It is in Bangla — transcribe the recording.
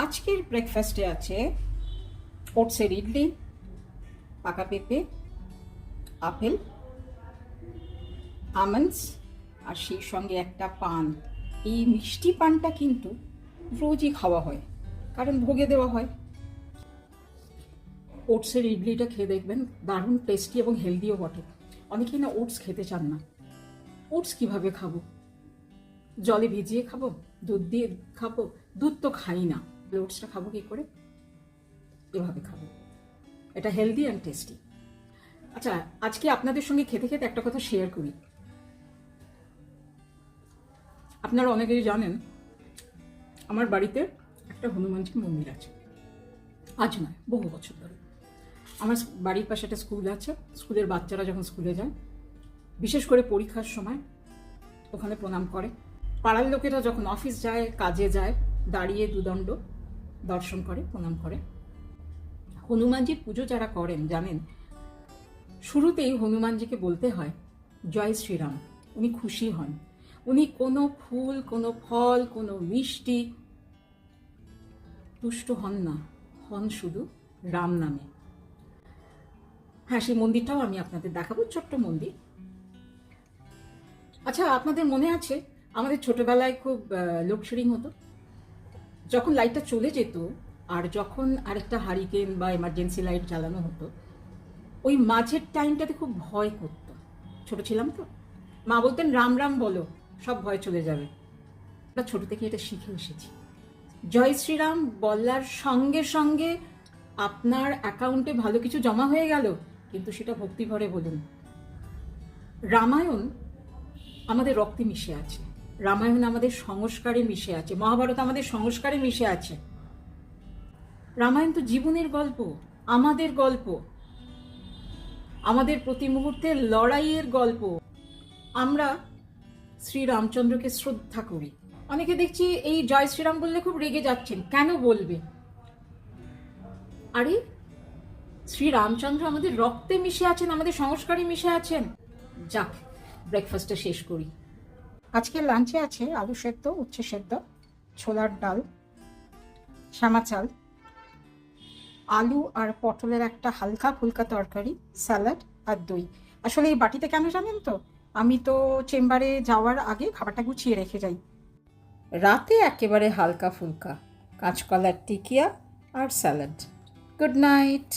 আজকের ব্রেকফাস্টে আছে ওটসের ইডলি, পাকা পেঁপে, আপেল, আমন্ডস আর সেই সঙ্গে একটা পান। এই মিষ্টি পানটা কিন্তু রোজই খাওয়া হয়, কারণ ভোগে দেওয়া হয়। ওটসের ইডলিটা খেয়ে দেখবেন, দারুণ টেস্টি এবং হেলদিও বটে। অনেকেই না ওটস খেতে চান না। ওটস কিভাবে খাবো? জলে ভিজিয়ে খাবো? দুধ দিয়ে খাবো? দুধ তো খাই না, ওটসটা খাবো কি করে? এভাবে খাবো। এটা হেলদি অ্যান্ড টেস্টি। আচ্ছা, আজকে আপনাদের সঙ্গে খেতে খেতে একটা কথা শেয়ার করি। আপনারা অনেকেই জানেন আমার বাড়িতে একটা হনুমানজি মন্দির আছে। আজ নয়, বহু বছর ধরে। আমার বাড়ির পাশে একটা স্কুল আছে। স্কুলের বাচ্চারা যখন স্কুলে যায়, বিশেষ করে পরীক্ষার সময় ওখানে প্রণাম করে। পাড়ার লোকেরা যখন অফিস যায়, কাজে যায়, দাঁড়িয়ে দুদণ্ড দর্শন করে, প্রণাম করে। হনুমানজির পুজো যারা করেন জানেন, শুরুতেই হনুমানজিকে বলতে হয় জয় শ্রীরাম। উনি খুশি হন। উনি কোনো ফুল, কোনো ফল, কোনো মিষ্টি তুষ্ট হন না, হন শুধু রাম নামে। হ্যাঁ, সেই মন্দিরটাও আমি আপনাদের দেখাবো, ছোট্ট মন্দির। আচ্ছা, আপনাদের মনে আছে আমাদের ছোটবেলায় খুব লোডশেডিং হতো। যখন লাইটটা চলে যেত আর যখন আরেকটা হারিকেন বা এমার্জেন্সি লাইট জ্বালানো হতো, ওই মাঝের টাইমটাতে খুব ভয় করতো। ছোট ছিলাম তো, মা বলতেন রাম রাম বলো, সব ভয় চলে যাবে। আমরা ছোট থেকে এটা শিখে এসেছি। জয় শ্রীরাম বলার সঙ্গে সঙ্গে আপনার অ্যাকাউন্টে ভালো কিছু জমা হয়ে গেল, কিন্তু সেটা ভক্তি ভরে বলুন। রামায়ণ আমাদের রক্তে মিশে আছে, রামায়ণ আমাদের সংস্কারে মিশে আছে, মহাভারত আমাদের সংস্কারে মিশে আছে। রামায়ণ তো জীবনের গল্প, আমাদের গল্প, আমাদের প্রতি মুহূর্তের লড়াইয়ের গল্প। আমরা শ্রীরামচন্দ্রকে শ্রদ্ধা করি। অনেকে দেখছি এই জয় শ্রীরাম বললে খুব রেগে যাচ্ছেন, কেন বলবে? আরে, শ্রীরামচন্দ্র আমাদের রক্তে মিশে আছেন, আমাদের সংস্কারে মিশে আছেন। যাক, ব্রেকফাস্টটা শেষ করি। আজকে লাঞ্চে আছে আলু সেদ্ধ, উচ্ছে সেদ্ধ, ছোলার ডাল, শ্যামা চাল, আলু আর পটলের একটা হালকা ফুলকা তরকারি, স্যালাড আর দই। আসলে এই বাটিতে কেন জানেন তো? আমি তো চেম্বারে যাওয়ার আগে খাবারটা গুছিয়ে রেখে যাই। রাতে একেবারে হালকা ফুলকা কাঁচকলার টিকিয়া আর স্যালাড। Good night.